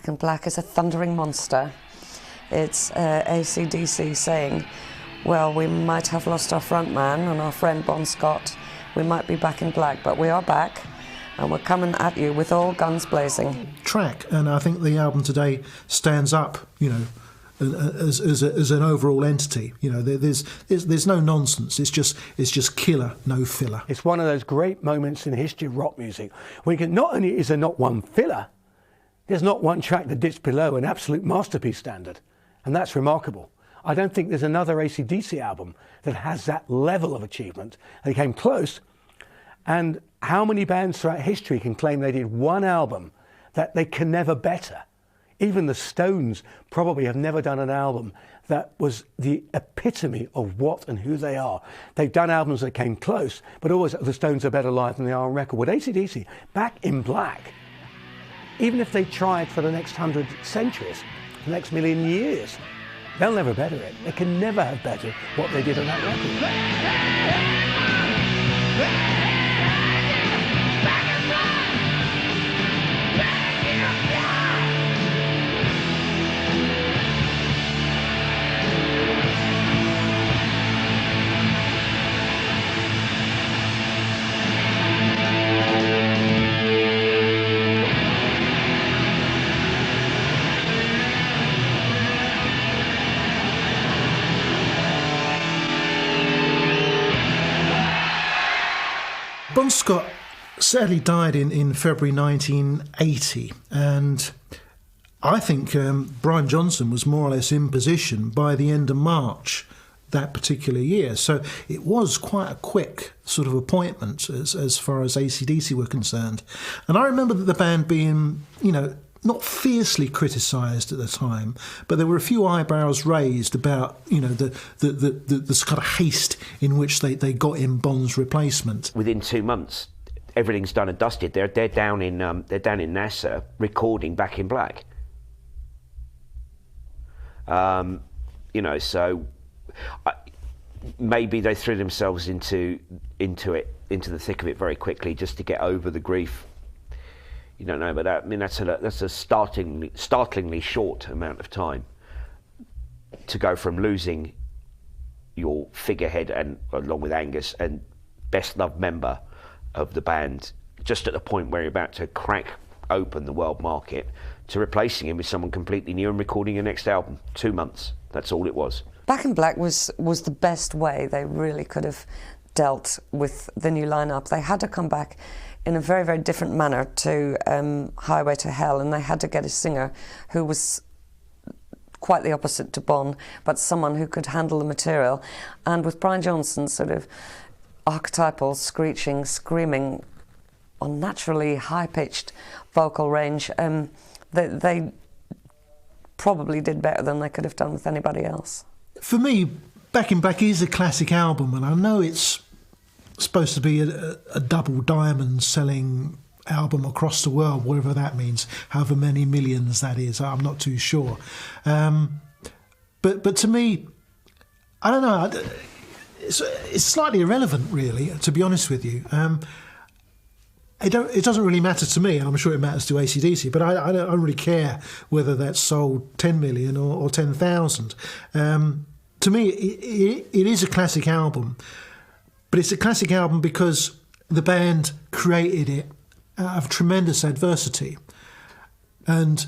Back in Black is a thundering monster. It's ACDC saying, well, we might have lost our frontman and our friend Bon Scott. We might be back in black, but we are back, and we're coming at you with all guns blazing. Track, and I think the album today stands up, you know, as an overall entity. You know, there's no nonsense. It's just killer, no filler. It's one of those great moments in the history of rock music when you can, not only is there not one filler, there's not one track that dips below an absolute masterpiece standard, and that's remarkable. I don't think there's another ACDC album that has that level of achievement. They came close, and how many bands throughout history can claim they did one album that they can never better? Even the Stones probably have never done an album that was the epitome of what and who they are. They've done albums that came close, but always the Stones are better live than they are on record. With ACDC, Back in Black, even if they tried for the next 100 centuries, the next million years, they'll never better it. They can never have bettered what they did on that record. Bon Scott sadly died in February 1980, and I think Brian Johnson was more or less in position by the end of March that particular year. So it was quite a quick sort of appointment as far as AC/DC were concerned. And I remember that the band being, you know, not fiercely criticised at the time, but there were a few eyebrows raised about, you know, the kind of haste in which they got in Bon's replacement. Within 2 months, everything's done and dusted. They're down in NASA recording Back in Black. You know, so maybe they threw themselves into the thick of it very quickly just to get over the grief. You don't know, but that's a startlingly short amount of time to go from losing your figurehead and along with Angus and best loved member of the band just at the point where you're about to crack open the world market to replacing him with someone completely new and recording your next album. 2 months. That's all it was. Back in Black was the best way they really could have dealt with the new lineup. They had to come back in a very, very different manner to Highway to Hell, and they had to get a singer who was quite the opposite to Bon, but someone who could handle the material. And with Brian Johnson's sort of archetypal screeching, screaming, unnaturally high-pitched vocal range, they probably did better than they could have done with anybody else. For me, Back in Black is a classic album, and I know it's supposed to be a double diamond selling album across the world, whatever that means, however many millions that is, I'm not too sure. But to me, I don't know, it's slightly irrelevant really, to be honest with you. It doesn't really matter to me, and I'm sure it matters to AC/DC, but I don't really care whether that's sold 10 million or 10,000. To me, it is a classic album. But it's a classic album because the band created it out of tremendous adversity. And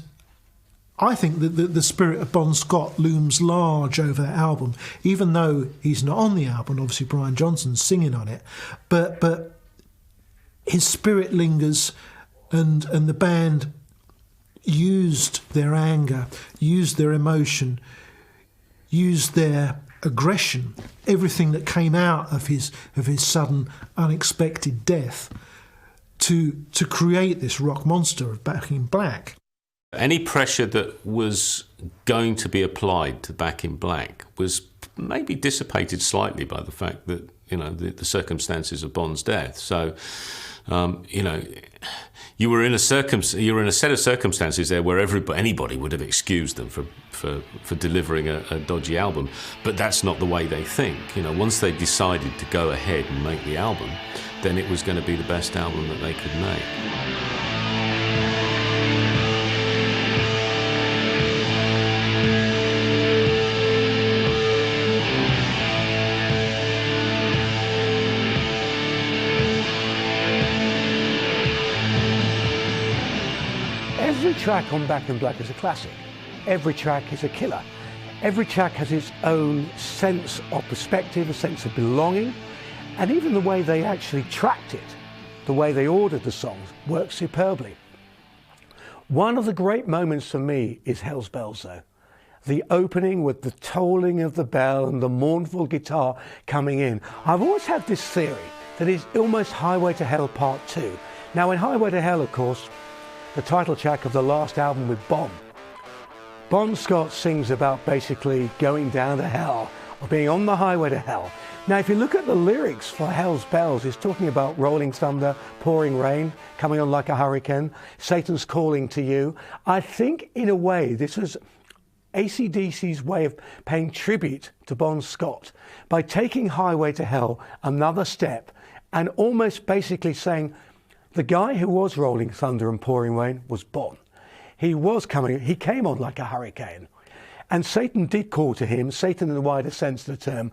I think that the spirit of Bon Scott looms large over that album, even though he's not on the album. Obviously, Brian Johnson's singing on it. But his spirit lingers, and the band used their anger, used their emotion, used their aggression, everything that came out of his sudden, unexpected death, to create this rock monster of Back in Black. Any pressure that was going to be applied to Back in Black was maybe dissipated slightly by the fact that, you know, the circumstances of Bon's death. So, you know, you were in a set of circumstances there where anybody would have excused them for delivering a dodgy album, but that's not the way they think. You know, once they decided to go ahead and make the album, then it was going to be the best album that they could make. Every track on Back in Black is a classic. Every track is a killer. Every track has its own sense of perspective, a sense of belonging, and even the way they actually tracked it, the way they ordered the songs, works superbly. One of the great moments for me is Hell's Bells, though. The opening with the tolling of the bell and the mournful guitar coming in. I've always had this theory that it's almost Highway to Hell Part 2. Now, in Highway to Hell, of course, the title track of the last album with Bon Scott sings about basically going down to hell, or being on the highway to hell. Now, if you look at the lyrics for Hell's Bells, it's talking about rolling thunder, pouring rain, coming on like a hurricane, Satan's calling to you. I think, in a way, this was ACDC's way of paying tribute to Bon Scott by taking Highway to Hell another step and almost basically saying the guy who was rolling thunder and pouring rain was Bon. He came on like a hurricane. And Satan did call to him, Satan in the wider sense of the term,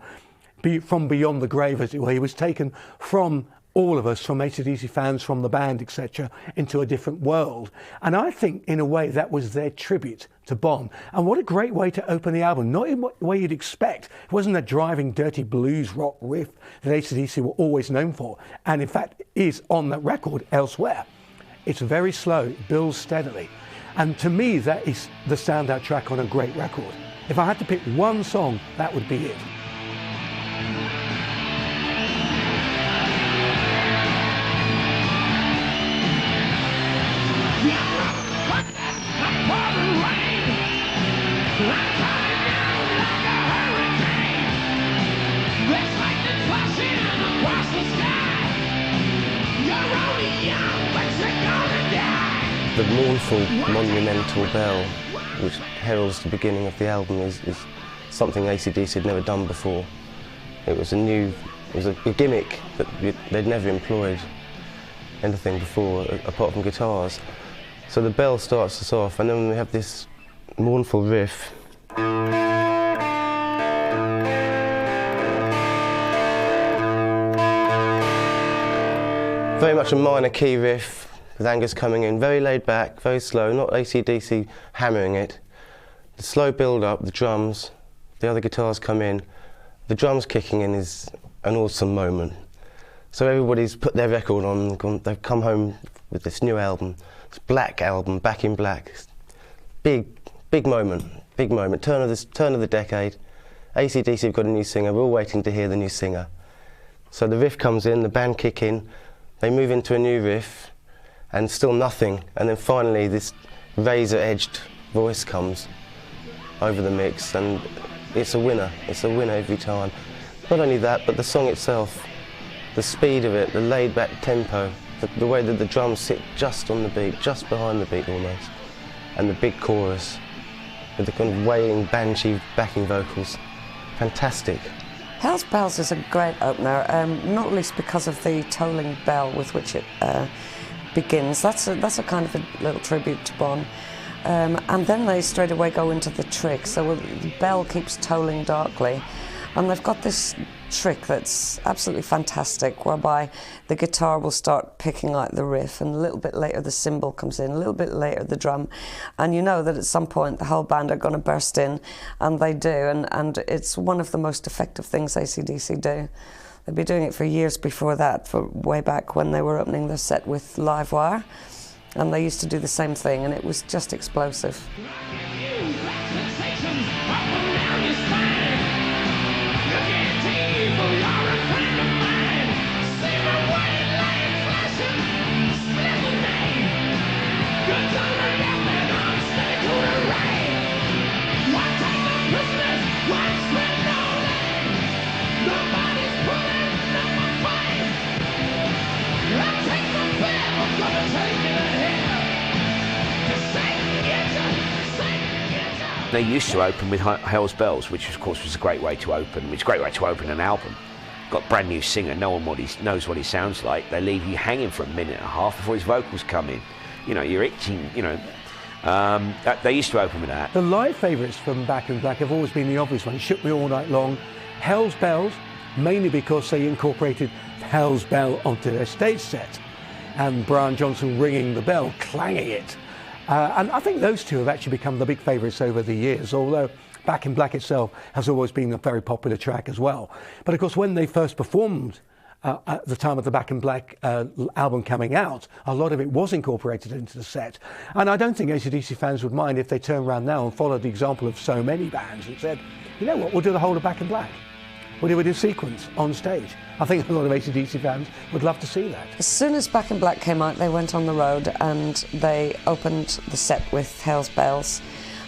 from beyond the grave, as it were. He was taken from all of us, from ACDC fans, from the band, etc., into a different world. And I think, in a way, that was their tribute to Bon. And what a great way to open the album. Not in what way you'd expect. It wasn't a driving, dirty blues rock riff that ACDC were always known for, and in fact is on that record elsewhere. It's very slow, it builds steadily. And to me, that is the standout track on a great record. If I had to pick one song, that would be it. The mournful, monumental bell, which heralds the beginning of the album, is something ACDC had never done before. It was a gimmick that they'd never employed anything before, apart from guitars. So the bell starts us off, and then we have this mournful riff. Very much a minor key riff, with Angus coming in, very laid back, very slow, not ACDC hammering it. The slow build up, the drums, the other guitars come in. The drums kicking in is an awesome moment. So everybody's put their record on, they've come home with this new album, this Black album, Back in Black. Big moment, turn of the decade. ACDC have got a new singer, we're all waiting to hear the new singer. So the riff comes in, the band kick in, they move into a new riff, and still nothing, and then finally this razor-edged voice comes over the mix, and it's a winner every time. Not only that, but the song itself, the speed of it, the laid-back tempo, the way that the drums sit just on the beat, just behind the beat almost, and the big chorus with the kind of wailing, banshee backing vocals. Fantastic. Hell's Bells is a great opener, not least because of the tolling bell with which it begins. That's a kind of a little tribute to Bon. And then they straight away go into the trick. So the bell keeps tolling darkly, and they've got this trick that's absolutely fantastic, whereby the guitar will start picking out the riff, and a little bit later the cymbal comes in, a little bit later the drum, and you know that at some point the whole band are going to burst in, and they do, and it's one of the most effective things AC/DC do. They'd been doing it for years before that, for way back when they were opening their set with Livewire, and they used to do the same thing, and it was just explosive. They used to open with Hell's Bells, which of course was a great way to open. It's a great way to open an album. Got a brand new singer, no one knows what he sounds like. They leave you hanging for a minute and a half before his vocals come in. You know, you're itching, you know. They used to open with that. The live favourites from Back in Black have always been the obvious ones. Shook Me All Night Long, Hell's Bells, mainly because they incorporated Hell's Bell onto their stage set, and Brian Johnson ringing the bell, clanging it. And I think those two have actually become the big favourites over the years, although Back in Black itself has always been a very popular track as well. But of course, when they first performed at the time of the Back in Black album coming out, a lot of it was incorporated into the set. And I don't think AC/DC fans would mind if they turned around now and followed the example of so many bands and said, you know what, we'll do the whole of Back in Black. We'll do it in sequence on stage. I think a lot of AC/DC fans would love to see that. As soon as Back in Black came out, they went on the road and they opened the set with Hell's Bells.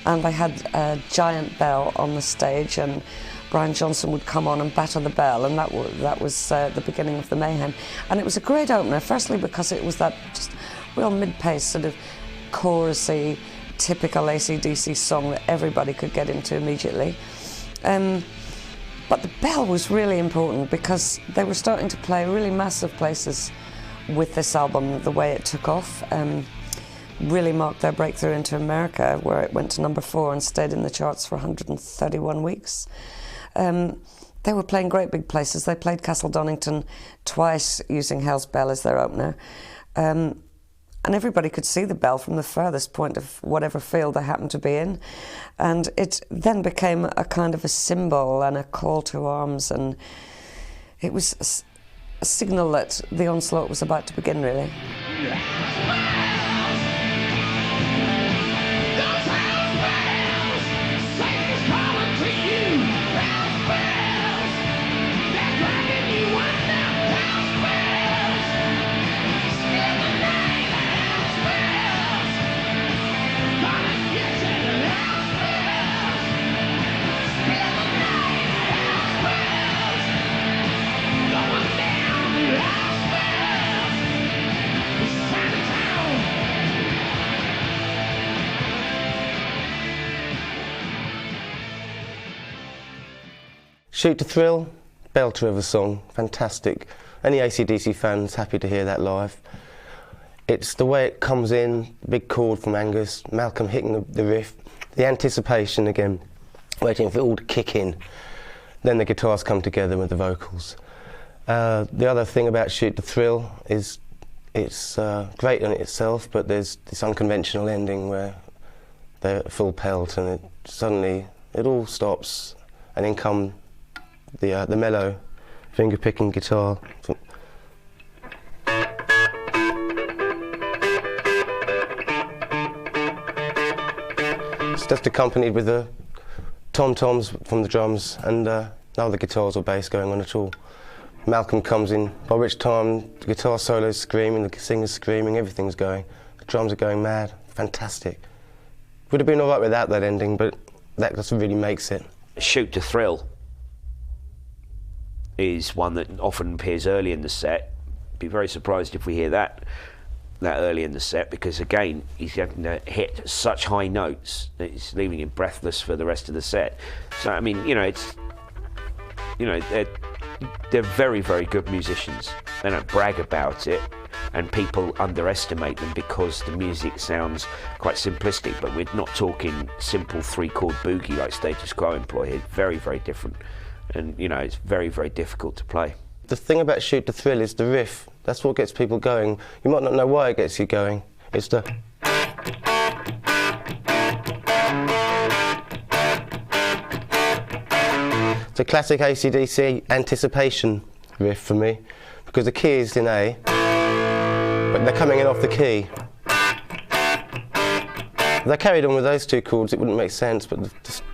And they had a giant bell on the stage, and Brian Johnson would come on and batter the bell, and that was the beginning of the mayhem. And it was a great opener, firstly because it was that just real mid-pace, sort of chorusy, typical AC/DC song that everybody could get into immediately. But the bell was really important because they were starting to play really massive places with this album, the way it took off. Really marked their breakthrough into America, where it went to number 4 and stayed in the charts for 131 weeks. They were playing great big places. They played Castle Donington twice using Hell's Bell as their opener. And everybody could see the bell from the furthest point of whatever field they happened to be in. And it then became a kind of a symbol and a call to arms, and it was a signal that the onslaught was about to begin, really. Shoot to Thrill, belter of a song, fantastic. Any AC/DC fans happy to hear that live. It's the way it comes in, big chord from Angus, Malcolm hitting the riff, the anticipation again, waiting for it all to kick in. Then the guitars come together with the vocals. The other thing about Shoot to Thrill is it's great in itself, but there's this unconventional ending where they're full pelt and suddenly it all stops, and then come the mellow finger-picking guitar. It's just accompanied with the tom-toms from the drums and no other guitars or bass going on at all. Malcolm comes in, by which time the guitar solo's screaming, the singer's screaming, everything's going. The drums are going mad, fantastic. Would have been all right without that ending, but that just really makes it. Shoot to Thrill is one that often appears early in the set. Be very surprised if we hear that early in the set, because again he's having to hit such high notes that it's leaving him breathless for the rest of the set. So I mean, they're very, very good musicians. They don't brag about it, and people underestimate them because the music sounds quite simplistic, but we're not talking simple 3-chord boogie like Status Quo employ here. Very, very different. And it's very, very difficult to play. The thing about Shoot to Thrill is the riff. That's what gets people going. You might not know why it gets you going. It's the... It's a classic AC/DC anticipation riff for me, because the key is in A, but they're coming in off the key. If they carried on with those 2 chords, it wouldn't make sense, but just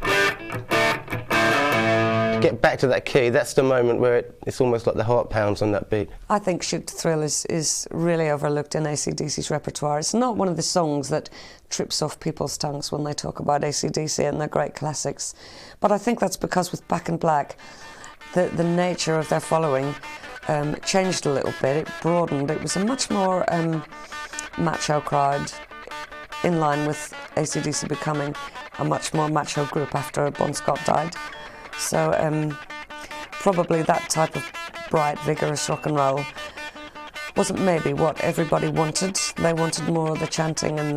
get back to that key. That's the moment where it's almost like the heart pounds on that beat. I think Shoot to Thrill is really overlooked in AC/DC's repertoire. It's not one of the songs that trips off people's tongues when they talk about AC/DC and their great classics. But I think that's because with Back in Black, the nature of their following changed a little bit. It broadened. It was a much more macho crowd, in line with AC/DC becoming a much more macho group after Bon Scott died. So probably that type of bright, vigorous rock and roll wasn't maybe what everybody wanted. They wanted more of the chanting and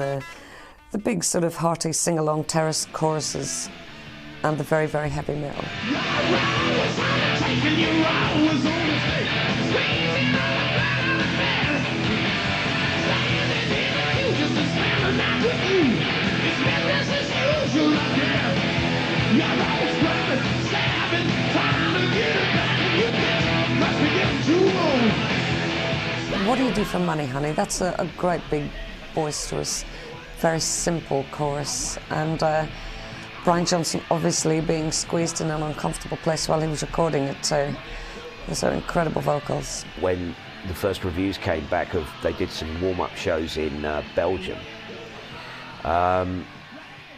the big sort of hearty sing-along terrace choruses and the very, very heavy metal. What Do You Do for Money, Honey? That's a great big boisterous, very simple chorus, and Brian Johnson obviously being squeezed in an uncomfortable place while he was recording it too. Those are incredible vocals. When the first reviews came back, they did some warm-up shows in Belgium,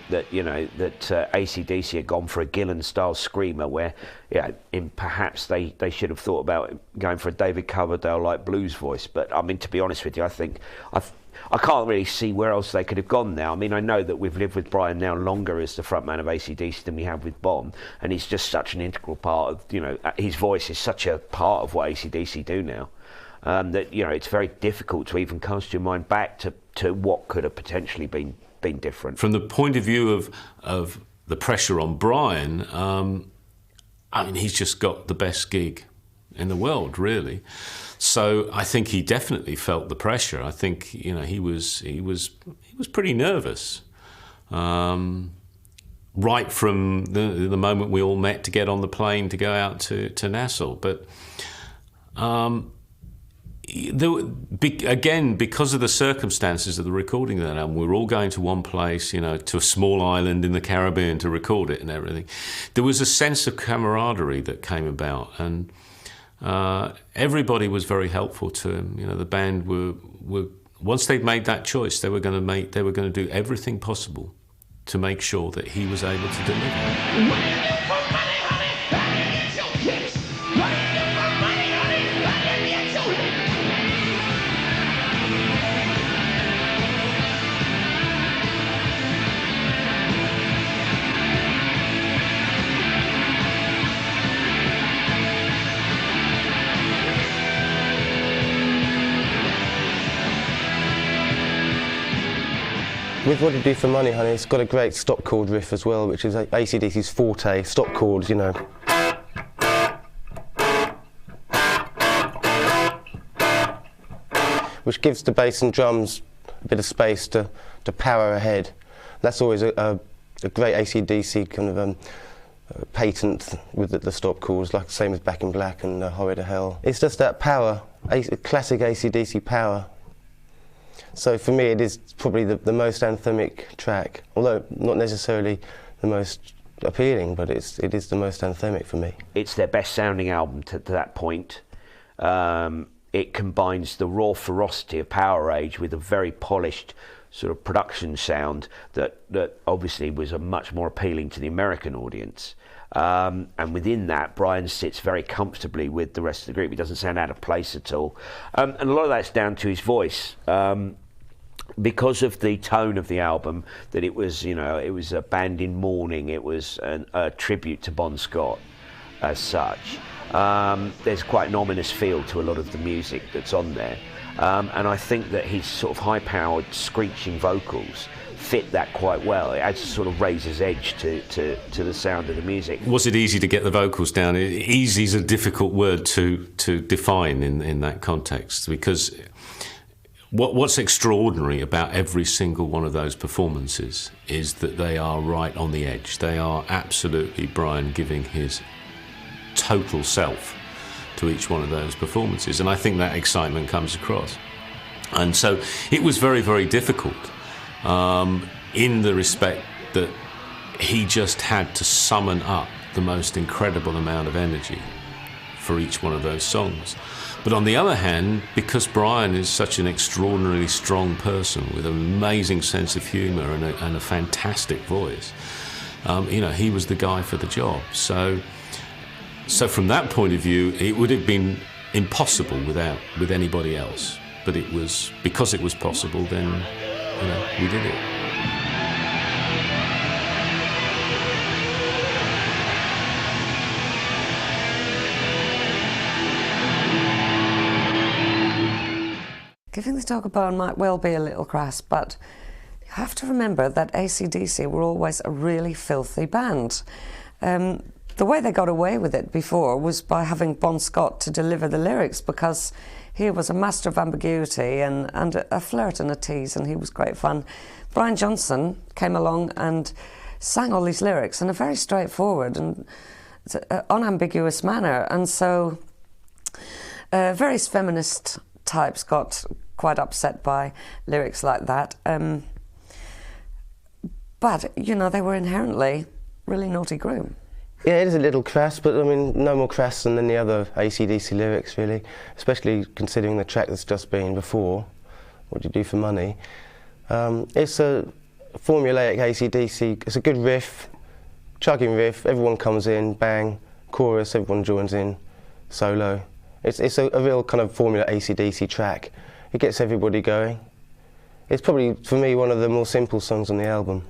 that ACDC had gone for a Gillan-style screamer, where perhaps they should have thought about going for a David Coverdale-like blues voice. But I mean, to be honest with you, I can't really see where else they could have gone now. I mean, I know that we've lived with Brian now longer as the frontman of ACDC than we have with Bon, and he's just such an integral part of, his voice is such a part of what ACDC do now, that, it's very difficult to even cast your mind back to what could have potentially been different. From the point of view of the pressure on Brian, I mean, he's just got the best gig in the world, really. So I think he definitely felt the pressure. I think he was pretty nervous, right from the moment we all met to get on the plane to go out to Nassau. But again, because of the circumstances of the recording of that album, we were all going to one place, to a small island in the Caribbean to record it and everything. There was a sense of camaraderie that came about, and everybody was very helpful to him. The band were once they'd made that choice, they were going to do everything possible to make sure that he was able to deliver. With What Do You Do for Money, Honey, it's got a great stop chord riff as well, which is ACDC's forte, stop chords, which gives the bass and drums a bit of space to power ahead. That's always a great ACDC kind of patent with the stop chords, like the same as Back in Black and Highway to Hell. It's just that power, classic ACDC power. So for me, it is probably the most anthemic track, although not necessarily the most appealing, but it is the most anthemic for me. It's their best sounding album to that point. It combines the raw ferocity of Power Age with a very polished sort of production sound that obviously was much more appealing to the American audience. And within that, Brian sits very comfortably with the rest of the group. He doesn't sound out of place at all. And a lot of that's down to his voice. Because of the tone of the album, that it was a band in mourning, it was a tribute to Bon Scott as such. There's quite an ominous feel to a lot of the music that's on there. And I think that his sort of high-powered, screeching vocals fit that quite well. It adds a sort of razor's edge to the sound of the music. Was it easy to get the vocals down? Easy is a difficult word to define in that context, because what's extraordinary about every single one of those performances is that they are right on the edge. They are absolutely Brian giving his total self to each one of those performances, and I think that excitement comes across. And so it was very, very difficult, in the respect that he just had to summon up the most incredible amount of energy for each one of those songs. But on the other hand, because Brian is such an extraordinarily strong person with an amazing sense of humour and a fantastic voice, he was the guy for the job. So from that point of view, it would have been impossible with anybody else. But it was, because it was possible, then we did it. Giving the dog a bone might well be a little crass, but you have to remember that ACDC were always a really filthy band. The way they got away with it before was by having Bon Scott to deliver the lyrics, because he was a master of ambiguity and a flirt and a tease, and he was great fun. Brian Johnson came along and sang all these lyrics in a very straightforward and unambiguous manner, and so various feminist types got quite upset by lyrics like that. But, you know, they were inherently really naughty groom. Yeah, it is a little crass, but I mean, no more crass than any other ACDC lyrics, really, especially considering the track that's just been before, What Do You Do For Money? It's a formulaic ACDC, it's a good riff, chugging riff, everyone comes in, bang, chorus, everyone joins in, solo. It's a real kind of formula ACDC track. It gets everybody going. It's probably, for me, one of the more simple songs on the album.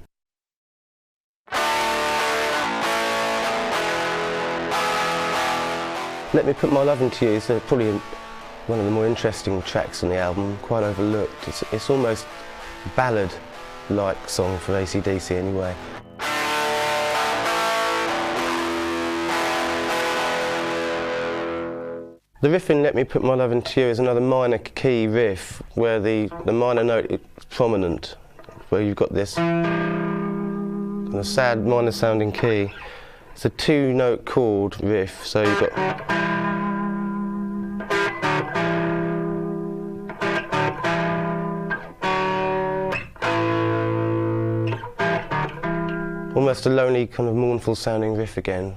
Let Me Put My Love Into You is probably one of the more interesting tracks on the album, quite overlooked. It's almost a ballad-like song for ACDC anyway. The riff in Let Me Put My Love Into You is another minor key riff where the minor note is prominent, where you've got this kind of sad minor sounding key. It's a 2-note chord riff, so you've got almost a lonely, kind of mournful sounding riff again.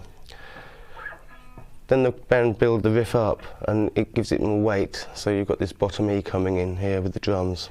Then the band build the riff up and it gives it more weight, so you've got this bottom E coming in here with the drums.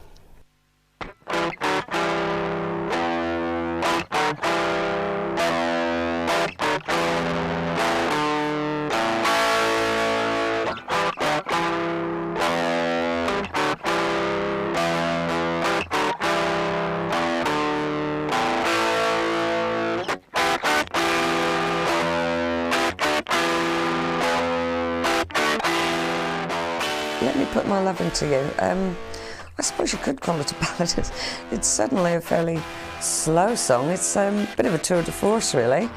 Let Me Put My Love Into You. I suppose you could call it a ballad. It's certainly a fairly slow song. It's a bit of a tour de force, really.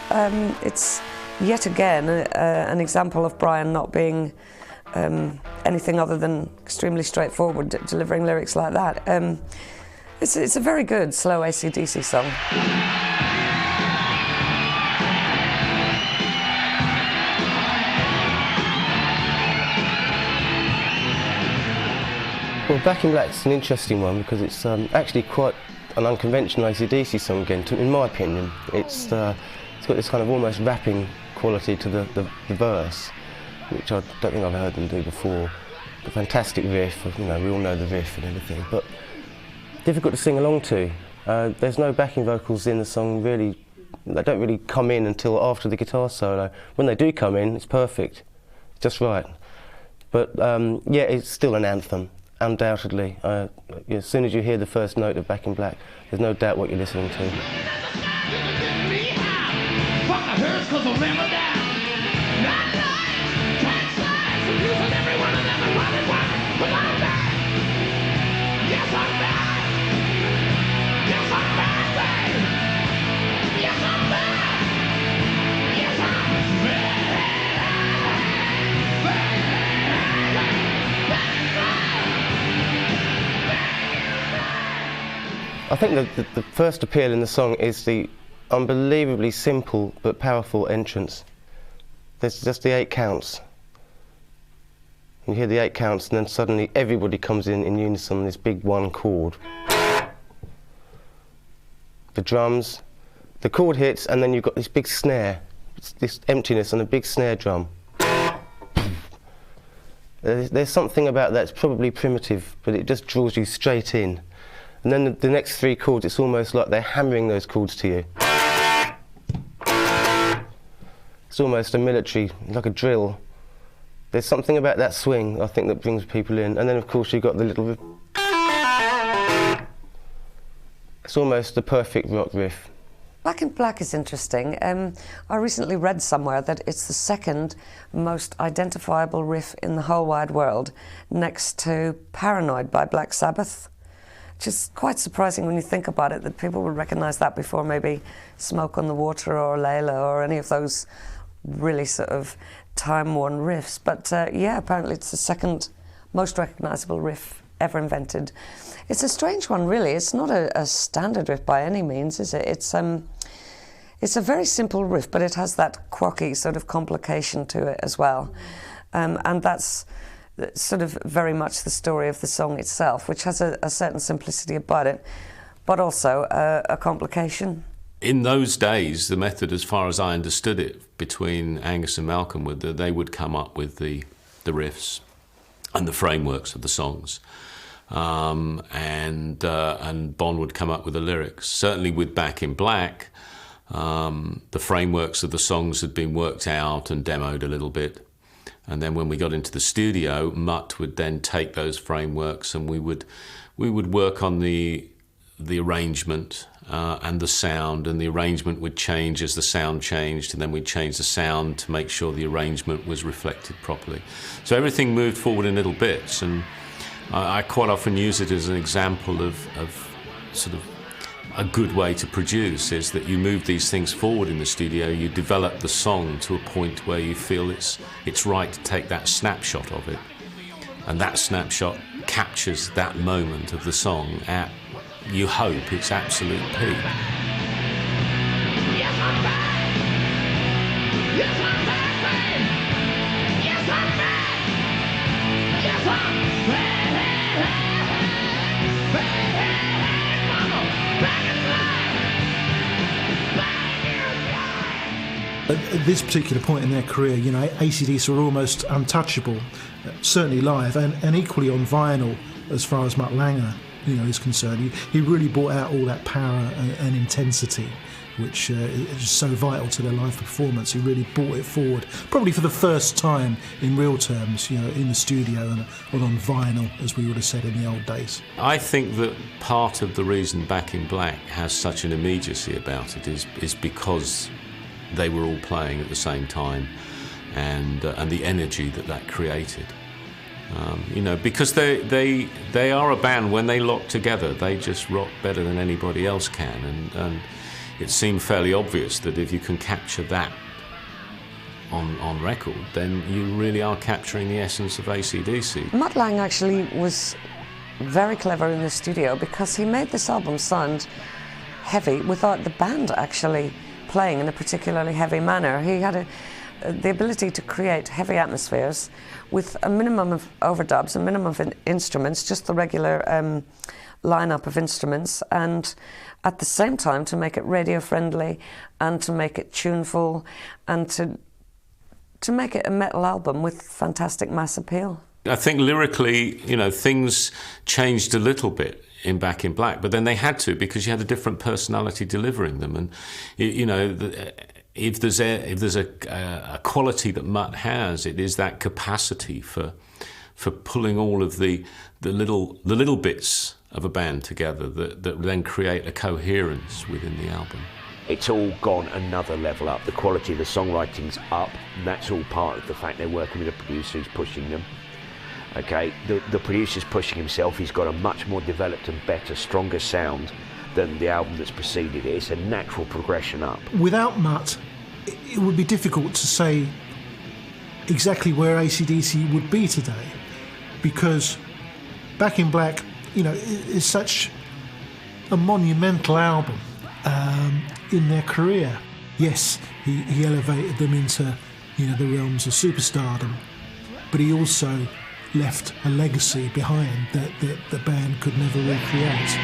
It's yet again an example of Brian not being anything other than extremely straightforward, delivering lyrics like that. It's a very good slow ACDC song. Well, Back in Black's an interesting one because it's actually quite an unconventional ACDC song again, in my opinion. It's got this kind of almost rapping quality to the verse, which I don't think I've heard them do before. A fantastic riff, you know, we all know the riff and everything, but difficult to sing along to. There's no backing vocals in the song really, they don't really come in until after the guitar solo. When they do come in, it's perfect, just right. But yeah, it's still an anthem. Undoubtedly. As soon as you hear the first note of Back in Black, there's no doubt what you're listening to. I think the first appeal in the song is the unbelievably simple but powerful entrance. There's just the 8 counts. You hear the 8 counts and then suddenly everybody comes in unison on this big 1 chord. The drums, the chord hits and then you've got this big snare, this emptiness and a big snare drum. There's something about that, it's probably primitive, but it just draws you straight in. And then the next 3 chords, it's almost like they're hammering those chords to you. It's almost a military, like a drill. There's something about that swing, I think, that brings people in. And then, of course, you've got the little... It's almost the perfect rock riff. Back in Black is interesting. I recently read somewhere that it's the 2nd most identifiable riff in the whole wide world, next to Paranoid by Black Sabbath. Which is quite surprising when you think about it, that people would recognise that before maybe Smoke on the Water or Layla or any of those really sort of time-worn riffs. But yeah, apparently it's the 2nd most recognisable riff ever invented. It's a strange one, really. It's not a standard riff by any means, is it? It's a very simple riff, but it has that quirky sort of complication to it as well. And that's sort of very much the story of the song itself, which has a certain simplicity about it, but also a complication. In those days, the method, as far as I understood it, between Angus and Malcolm, would that they would come up with the riffs and the frameworks of the songs, and Bon would come up with the lyrics. Certainly with Back in Black, the frameworks of the songs had been worked out and demoed a little bit. And then when we got into the studio, Mutt would then take those frameworks and we would work on the arrangement and the sound, and the arrangement would change as the sound changed, and then we'd change the sound to make sure the arrangement was reflected properly. So everything moved forward in little bits, and I quite often use it as an example of sort of a good way to produce, is that you move these things forward in the studio, you develop the song to a point where you feel it's right to take that snapshot of it, and that snapshot captures that moment of the song at, you hope, its absolute peak. Yes, I'm back! Yes, I'm back, babe! Yes, I'm back! Yes, I'm back! Mama! Back in black! At this particular point in their career, you know, ACDC were almost untouchable, certainly live, and equally on vinyl as far as Mutt Lange, you know, is concerned. He really brought out all that power and intensity, which is so vital to their live performance. He really brought it forward, probably for the first time in real terms, you know, in the studio and on vinyl, as we would have said in the old days. I think that part of the reason Back in Black has such an immediacy about it is because they were all playing at the same time, and the energy that created. You know, because they are a band, when they lock together, they just rock better than anybody else can, and it seemed fairly obvious that if you can capture that on record, then you really are capturing the essence of ACDC. Mutt Lange actually was very clever in the studio, because he made this album sound heavy without the band actually playing in a particularly heavy manner. He had the ability to create heavy atmospheres with a minimum of overdubs, a minimum of instruments, just the regular lineup of instruments, and at the same time to make it radio friendly and to make it tuneful and to make it a metal album with fantastic mass appeal. I think lyrically, you know, things changed a little bit in Back in Black, but then they had to, because you had a different personality delivering them, and you know, if there's a quality that Mutt has, it is that capacity for pulling all of the little bits of a band together that then create a coherence within the album. It's all gone another level up. The quality of the songwriting's up, and that's all part of the fact they're working with a producer who's pushing them. Okay, the producer's pushing himself. He's got a much more developed and better, stronger sound than the album that's preceded it. It's a natural progression up. Without Mutt, it would be difficult to say exactly where ACDC would be today, because Back in Black, you know, is such a monumental album in their career. Yes, he elevated them into, you know, the realms of superstardom, but he also left a legacy behind that the band could never recreate.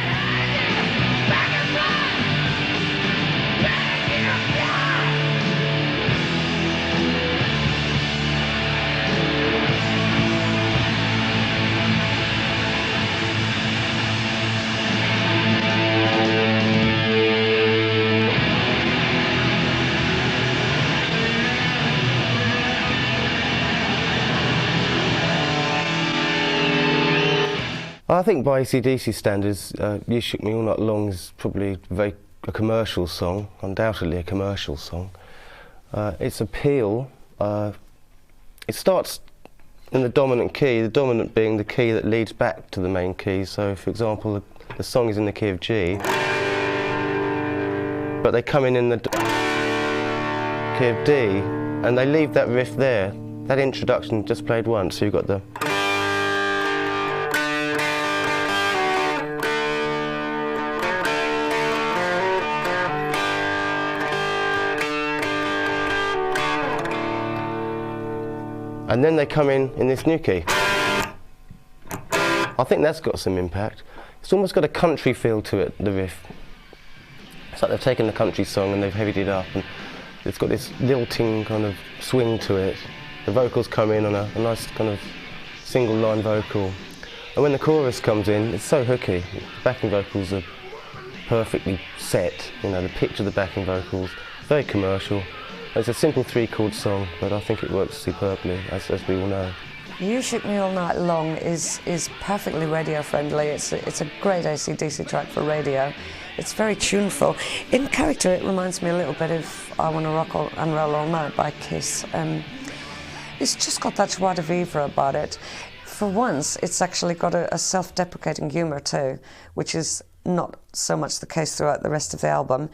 I think by ACDC standards, You Shook Me All Night Long is probably a commercial song, undoubtedly a commercial song. Its appeal, it starts in the dominant key, the dominant being the key that leads back to the main key. So, for example, the song is in the key of G, but they come in the key of D, and they leave that riff there. That introduction just played once, so you've got the... And then they come in this new key. I think that's got some impact. It's almost got a country feel to it, the riff. It's like they've taken the country song and they've heavied it up, and it's got this lilting kind of swing to it. The vocals come in on a nice kind of single line vocal. And when the chorus comes in, it's so hooky. The backing vocals are perfectly set, you know, the pitch of the backing vocals, very commercial. It's a simple 3-chord song, but I think it works superbly, as we all know. You Shook Me All Night Long is perfectly radio friendly. It's a great AC/DC track for radio. It's very tuneful. In character, it reminds me a little bit of I Wanna Rock and Roll All Night by Kiss. It's just got that joie de vivre about it. For once, it's actually got a self-deprecating humour too, which is not so much the case throughout the rest of the album.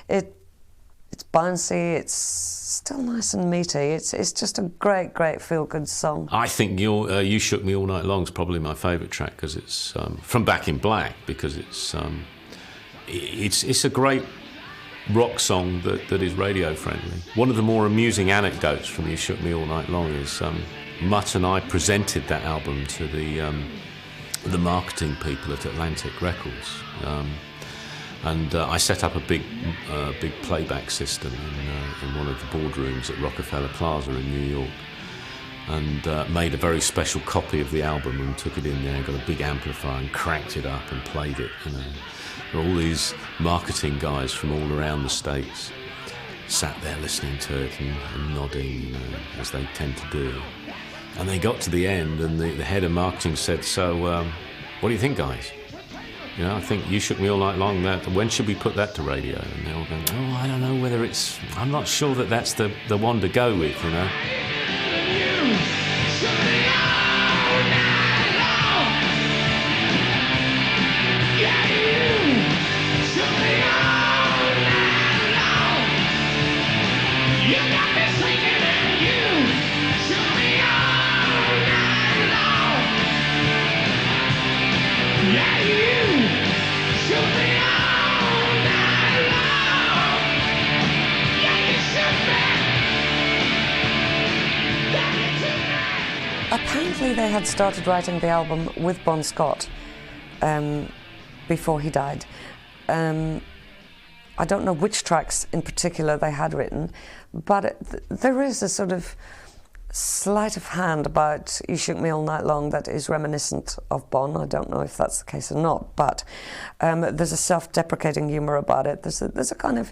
It's bouncy, it's still nice and meaty. It's just a great, great feel-good song. I think You Shook Me All Night Long is probably my favourite track because it's from Back in Black, because it's a great rock song that is radio friendly. One of the more amusing anecdotes from You Shook Me All Night Long is Mutt and I presented that album to the marketing people at Atlantic Records, and I set up a big playback system in one of the boardrooms at Rockefeller Plaza in New York, and made a very special copy of the album and took it in there, got a big amplifier and cranked it up and played it. You know, all these marketing guys from all around the States sat there listening to it and nodding, you know, as they tend to do. And they got to the end, and the head of marketing said, "So, what do you think, guys? You know, I think You Shook Me All Night Long. When should we put that to radio?" And they're all going, "Oh, I don't know whether it's. I'm not sure that that's the one to go with, you know." Apparently they had started writing the album with Bon Scott before he died. I don't know which tracks in particular they had written, but there is a sort of sleight of hand about You Shook Me All Night Long that is reminiscent of Bon. I don't know if that's the case or not, but there's a self-deprecating humour about it. There's a kind of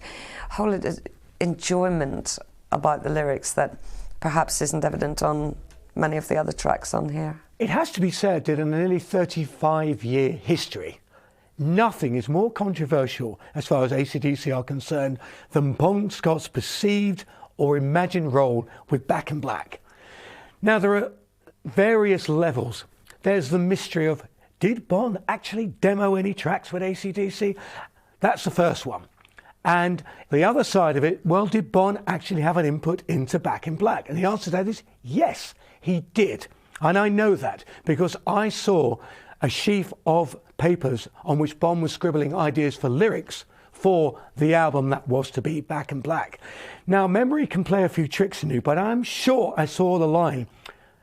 whole enjoyment about the lyrics that perhaps isn't evident on many of the other tracks on here. It has to be said that in a nearly 35-year history, nothing is more controversial as far as AC/DC are concerned than Bon Scott's perceived or imagined role with Back in Black. Now, there are various levels. There's the mystery of, did Bon actually demo any tracks with AC/DC? That's the first one. And the other side of it, well, did Bon actually have an input into Back in Black? And the answer to that is yes, he did. And I know that because I saw a sheaf of papers on which Bon was scribbling ideas for lyrics for the album that was to be Back in Black. Now, memory can play a few tricks on you, but I'm sure I saw the line,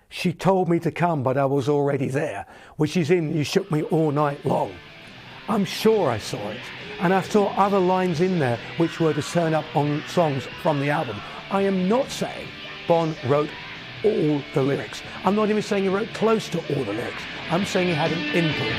"She told me to come, but I was already there," which is in You Shook Me All Night Long. I'm sure I saw it. And I saw other lines in there which were to turn up on songs from the album. I am not saying Bon wrote all the lyrics. I'm not even saying he wrote close to all the lyrics. I'm saying he had an input.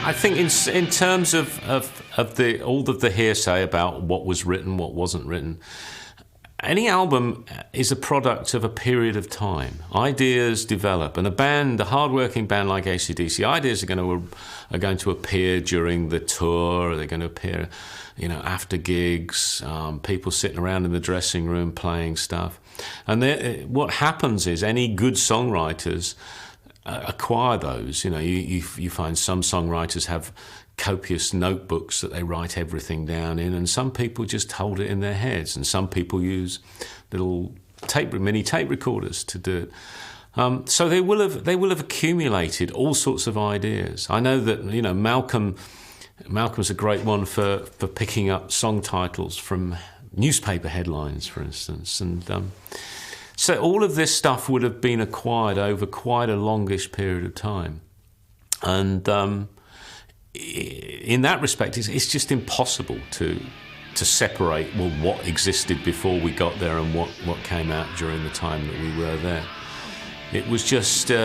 I think in terms of all of the hearsay about what was written, what wasn't written, any album is a product of a period of time. Ideas develop, and a hard-working band like AC/DC, ideas are going to appear during the tour. They're going to appear, you know, after gigs. People sitting around in the dressing room playing stuff, and what happens is any good songwriters acquire those. You know, you find some songwriters have copious notebooks that they write everything down in, and some people just hold it in their heads, and some people use little mini tape recorders to do it. So they will have accumulated all sorts of ideas. I know that, you know, Malcolm's a great one for picking up song titles from newspaper headlines, for instance, and so all of this stuff would have been acquired over quite a longish period of time, and in that respect, it's just impossible to separate, well, what existed before we got there and what came out during the time that we were there. It was just, you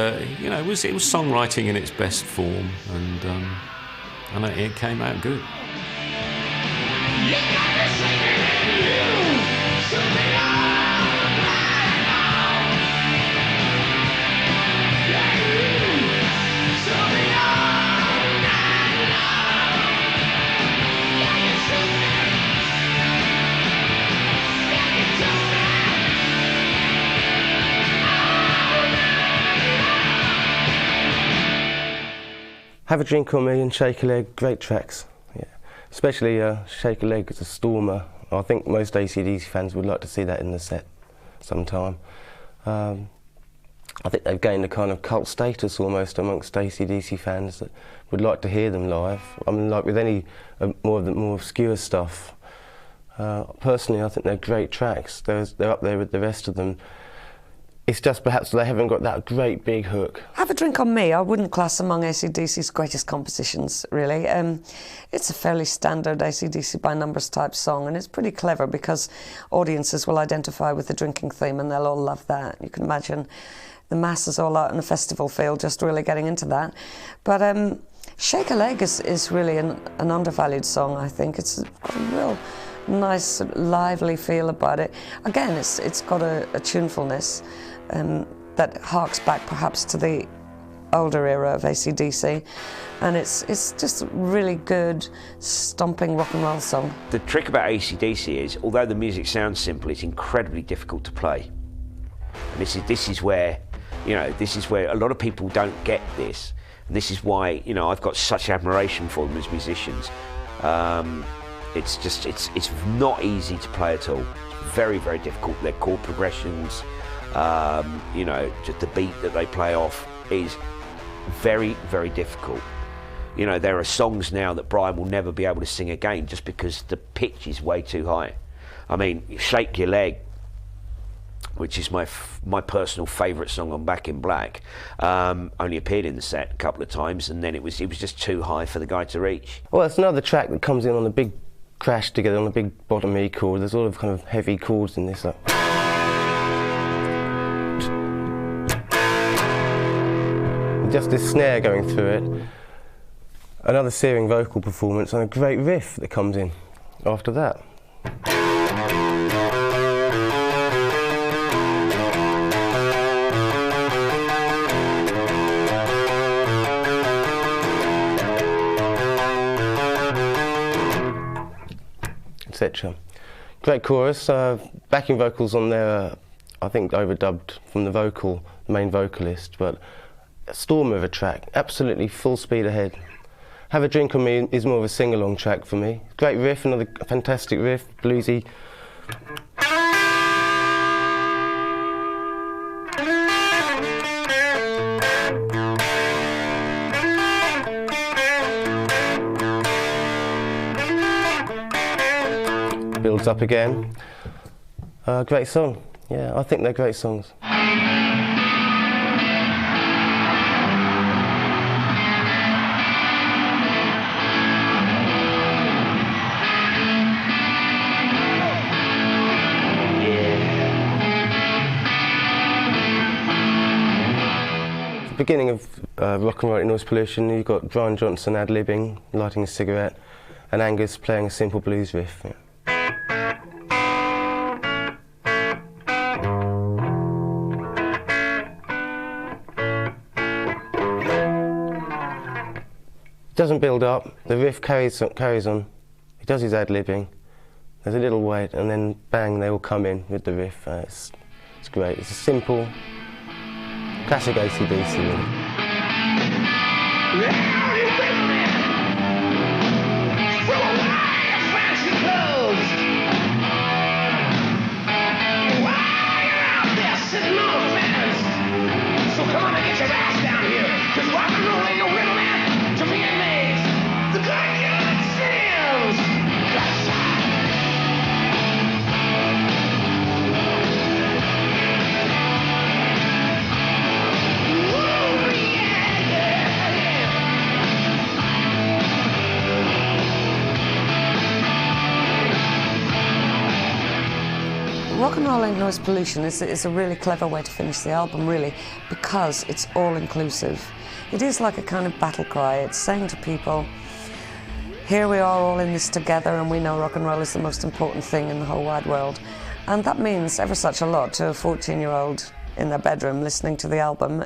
know, it was songwriting in its best form, and it came out good. Have a Drink on Me and Shake a Leg, great tracks. Yeah. Especially Shake a Leg as a stormer. I think most ACDC fans would like to see that in the set sometime. I think they've gained a kind of cult status almost amongst ACDC fans that would like to hear them live. I mean, like with any more of the more obscure stuff. Personally, I think they're great tracks. They're up there with the rest of them. It's just perhaps they haven't got that great big hook. Have a Drink on Me, I wouldn't class among AC/DC's greatest compositions, really. It's a fairly standard AC/DC by numbers type song, and it's pretty clever because audiences will identify with the drinking theme and they'll all love that. You can imagine the masses all out in a festival field just really getting into that. But Shake a Leg is really an undervalued song, I think. It's got a real nice, lively feel about it. Again, it's got a tunefulness that harks back perhaps to the older era of AC/DC, and it's just a really good stomping rock and roll song. The trick about AC/DC is, although the music sounds simple, it's incredibly difficult to play. And this is where, you know, this is where a lot of people don't get this. And this is why, you know, I've got such admiration for them as musicians. It's not easy to play at all. It's very, very difficult. Their chord progressions, you know, just the beat that they play off is very, very difficult. You know, there are songs now that Brian will never be able to sing again just because the pitch is way too high. I mean, Shake Your Leg, which is my personal favourite song on Back in Black, only appeared in the set a couple of times, and then it was just too high for the guy to reach. Well, it's another track that comes in on a big crash together on a big bottom E chord. There's a lot of kind of heavy chords in this. Just this snare going through it. Another searing vocal performance and a great riff that comes in after that. Etc. Great chorus, backing vocals on there, I think overdubbed from the main vocalist, but a storm of a track, absolutely full speed ahead. Have a Drink on Me is more of a sing-along track for me. Great riff, another fantastic riff, bluesy. Builds up again. Great song. Yeah, I think they're great songs. Beginning of Rock and Roll Noise Pollution, you've got Brian Johnson ad-libbing, lighting a cigarette, and Angus playing a simple blues riff. Yeah. It doesn't build up, the riff carries on, he does his ad-libbing, there's a little wait, and then bang, they all come in with the riff. It's great, it's a simple, classic AC/DC really. Rock and Roll Ain't Noise Pollution is a really clever way to finish the album, really, because it's all-inclusive. It is like a kind of battle cry. It's saying to people, here we are all in this together, and we know rock and roll is the most important thing in the whole wide world. And that means ever such a lot to a 14-year-old in their bedroom listening to the album.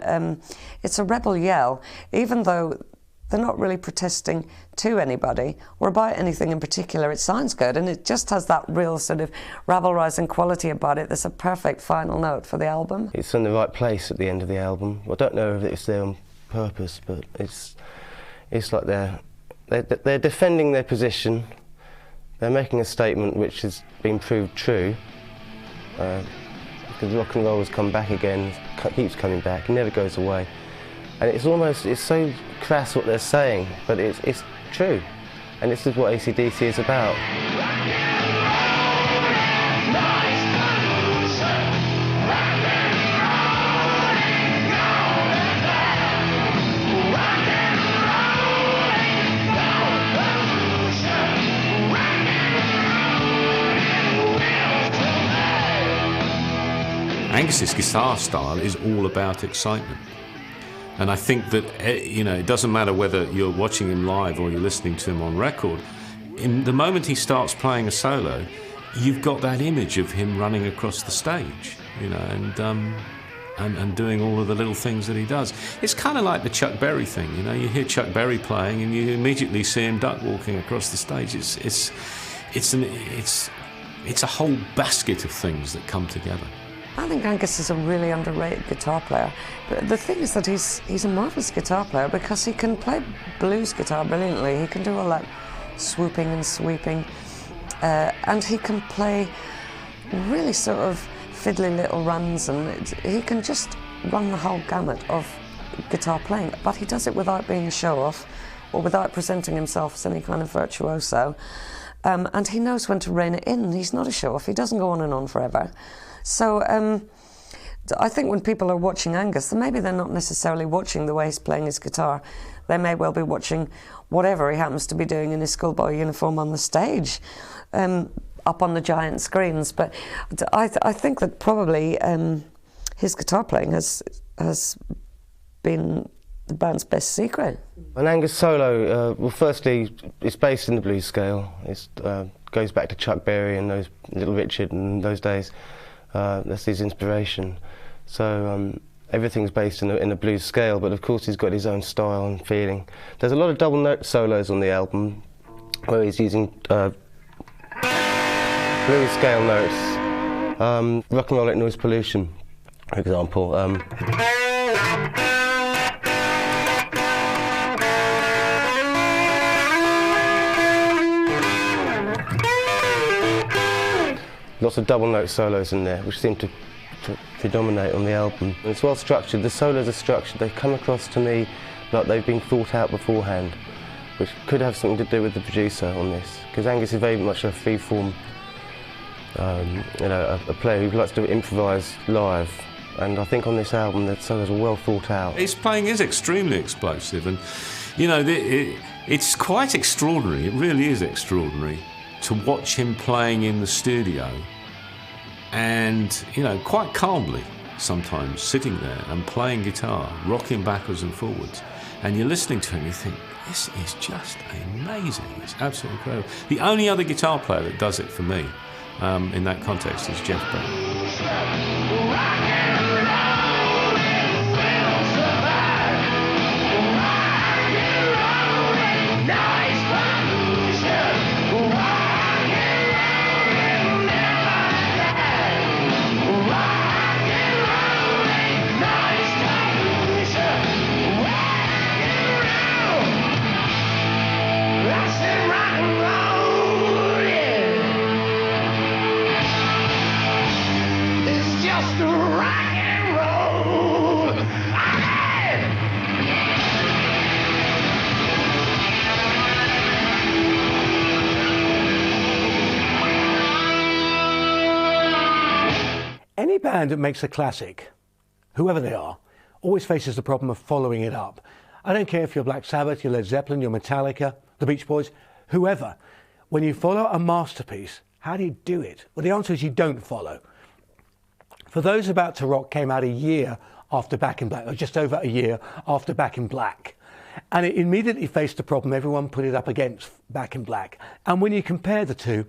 It's a rebel yell, even though they're not really protesting to anybody or about anything in particular. It sounds good, and it just has that real sort of rabble-rousing quality about it. That's a perfect final note for the album. It's in the right place at the end of the album. I don't know if it's there on purpose, but it's like they're defending their position. They're making a statement which has been proved true. Because rock and roll has come back again, keeps coming back, it never goes away. And it's so crass what they're saying, but it's true. And this is what ACDC is about. Angus's guitar style is all about excitement. And I think that, it doesn't matter whether you're watching him live or you're listening to him on record. In the moment he starts playing a solo, you've got that image of him running across the stage, and doing all of the little things that he does. It's kind of like the Chuck Berry thing, You hear Chuck Berry playing, and you immediately see him duck walking across the stage. It's a whole basket of things that come together. I think Angus is a really underrated guitar player. But the thing is that he's a marvellous guitar player because he can play blues guitar brilliantly. He can do all that swooping and sweeping. And he can play really sort of fiddly little runs, and he can just run the whole gamut of guitar playing. But he does it without being a show-off or without presenting himself as any kind of virtuoso. And he knows when to rein it in. He's not a show-off. He doesn't go on and on forever. So I think when people are watching Angus, maybe they're not necessarily watching the way he's playing his guitar. They may well be watching whatever he happens to be doing in his schoolboy uniform on the stage, up on the giant screens. But I think that probably his guitar playing has been the band's best secret. An Angus solo, well, firstly, it's based in the blues scale. It goes back to Chuck Berry and Little Richard and those days. That's his inspiration. So everything's based in a blues scale, but of course he's got his own style and feeling. There's a lot of double note solos on the album where he's using blues scale notes. Rock and Roll Ain't Noise Pollution, for example. Lots of double note solos in there, which seem to predominate on the album. And it's well structured. The solos are structured. They come across to me like they've been thought out beforehand, which could have something to do with the producer on this, because Angus is very much a free-form, a player who likes to improvise live. And I think on this album, the solos are well thought out. His playing is extremely explosive, and it's quite extraordinary. It really is extraordinary to watch him playing in the studio and, quite calmly sometimes sitting there and playing guitar, rocking backwards and forwards. And you're listening to him, you think, this is just amazing. It's absolutely incredible. The only other guitar player that does it for me in that context is Jeff Beck. Any band that makes a classic, whoever they are, always faces the problem of following it up. I don't care if you're Black Sabbath, you're Led Zeppelin, you're Metallica, the Beach Boys, whoever. When you follow a masterpiece, how do you do it? Well, the answer is you don't follow. For Those About to Rock came out a year after Back in Black, or just over a year after Back in Black. And it immediately faced the problem everyone put it up against Back in Black. And when you compare the two,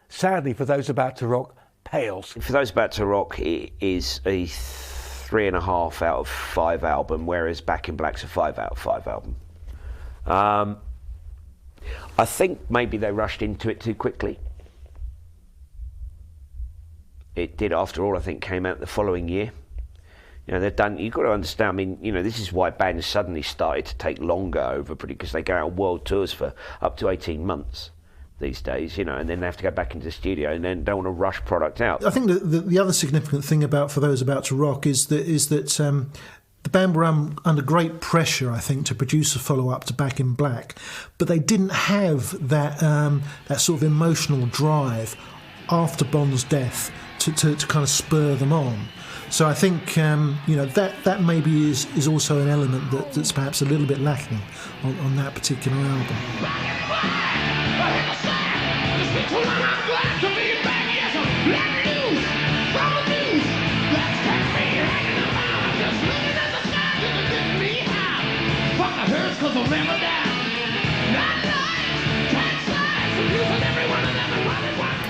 sadly, For Those About to Rock pales. For Those About to Rock, it is a 3.5 out of 5 album, whereas Back in Black's a 5 out of 5 album. I think maybe they rushed into it too quickly. It did, after all, I think, came out the following year. You know, they've done, you've got to understand, I mean, you know, this is why bands suddenly started to take longer over, because they go out on world tours for up to 18 months these days, you know, and then they have to go back into the studio and then don't want to rush product out. I think the other significant thing about For Those About to Rock is that the band were under great pressure, I think, to produce a follow-up to Back in Black, but they didn't have that sort of emotional drive after Bond's death to kind of spur them on. So I think you know, that maybe is also an element that's perhaps a little bit lacking on that particular album.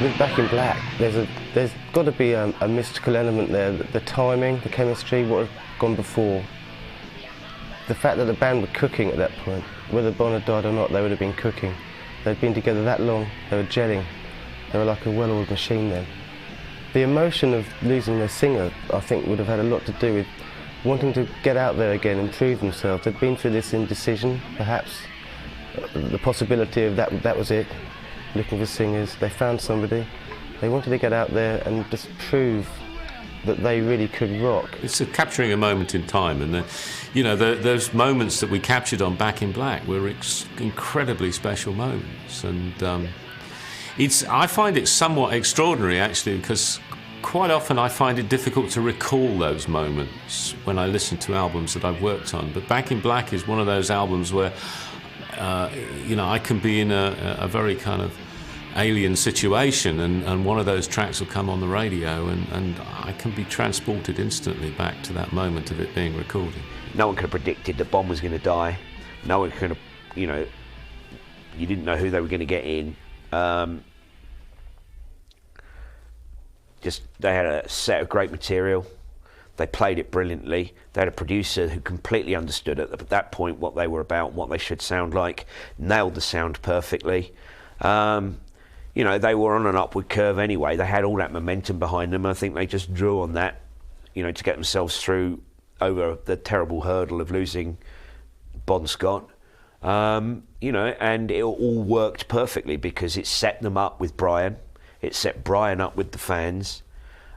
With Back in Black, there's got to be a mystical element there. The timing, the chemistry, what had gone before. The fact that the band were cooking at that point, whether Bon had died or not, they would have been cooking. They'd been together that long, they were gelling. They were like a well-oiled machine then. The emotion of losing their singer, I think, would have had a lot to do with wanting to get out there again and prove themselves. They'd been through this indecision, perhaps. The possibility of that was it. Looking for singers, they found somebody. They wanted to get out there and just prove that they really could rock. It's capturing a moment in time, and you know, those moments that we captured on Back in Black were incredibly special moments, and I find it somewhat extraordinary actually, because quite often I find it difficult to recall those moments when I listen to albums that I've worked on. But Back in Black is one of those albums where you know, I can be in a very kind of alien situation, and one of those tracks will come on the radio, and I can be transported instantly back to that moment of it being recorded. No one could have predicted that Bond was going to die. No one could have, you know, you didn't know who they were going to get in. Just, they had a set of great material. They played it brilliantly. They had a producer who completely understood at that point what they were about, what they should sound like, nailed the sound perfectly. You know, they were on an upward curve anyway. They had all that momentum behind them. I think they just drew on that, you know, to get themselves through over the terrible hurdle of losing Bon Scott. You know, and it all worked perfectly because it set them up with Brian. It set Brian up with the fans.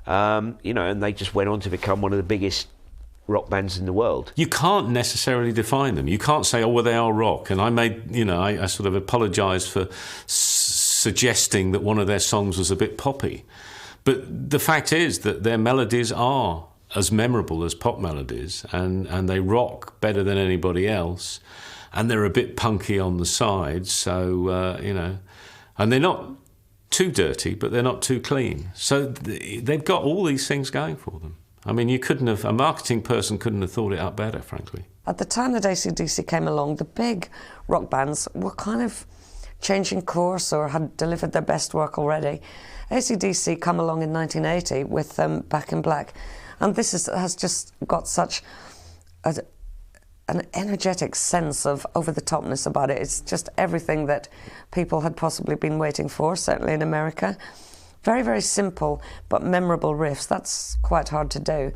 You know, and they just went on to become one of the biggest rock bands in the world. You can't necessarily define them. You can't say, oh, well, they are rock. And I sort of apologised for suggesting that one of their songs was a bit poppy. But the fact is that their melodies are as memorable as pop melodies, and they rock better than anybody else. And they're a bit punky on the sides, so, you know, and they're not too dirty, but they're not too clean. So they've got all these things going for them. I mean, a marketing person couldn't have thought it up better, frankly. At the time that ACDC came along, the big rock bands were kind of changing course or had delivered their best work already. ACDC come along in 1980 with Back in Black, and this has just got such an energetic sense of over-the-topness about it. It's just everything that people had possibly been waiting for, certainly in America. Very, very simple but memorable riffs. That's quite hard to do.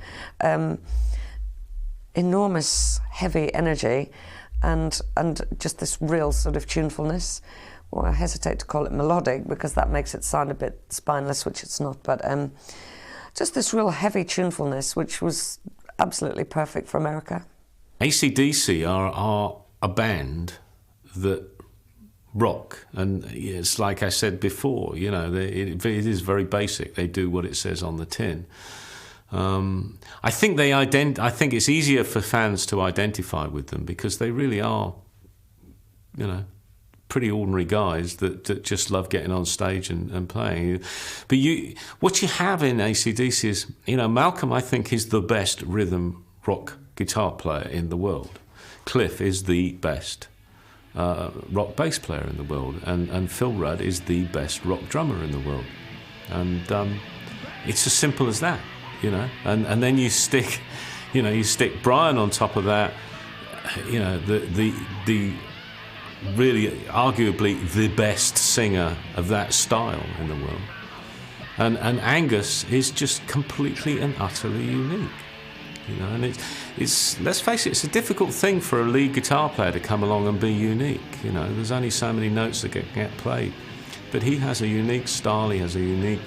Enormous, heavy energy and just this real sort of tunefulness. Well, I hesitate to call it melodic because that makes it sound a bit spineless, which it's not, but just this real heavy tunefulness, which was absolutely perfect for America. ACDC are a band that rock, and it's like I said before, you know, it is very basic. They do what it says on the tin. I think I think it's easier for fans to identify with them because they really are, you know, pretty ordinary guys that just love getting on stage and playing. But what you have in ACDC is, you know, Malcolm, I think, is the best rhythm rock guitar player in the world. Cliff is the best rock bass player in the world, and Phil Rudd is the best rock drummer in the world. And it's as simple as that, you know. And then you stick Brian on top of that, you know, the really arguably the best singer of that style in the world. And Angus is just completely and utterly unique. You know, and it's let's face it, it's a difficult thing for a lead guitar player to come along and be unique. You know, there's only so many notes that get played, but he has a unique style, he has a unique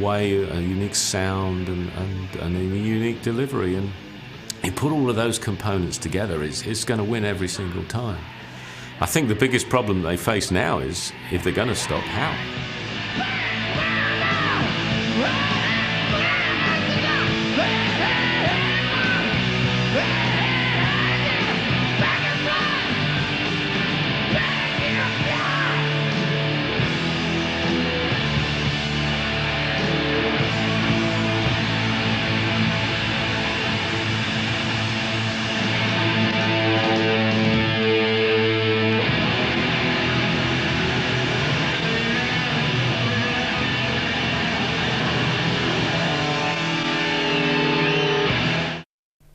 way, a unique sound, and a unique delivery. And you put all of those components together, it's going to win every single time. I think the biggest problem they face now is if they're going to stop, how?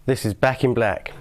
This is Back in Black.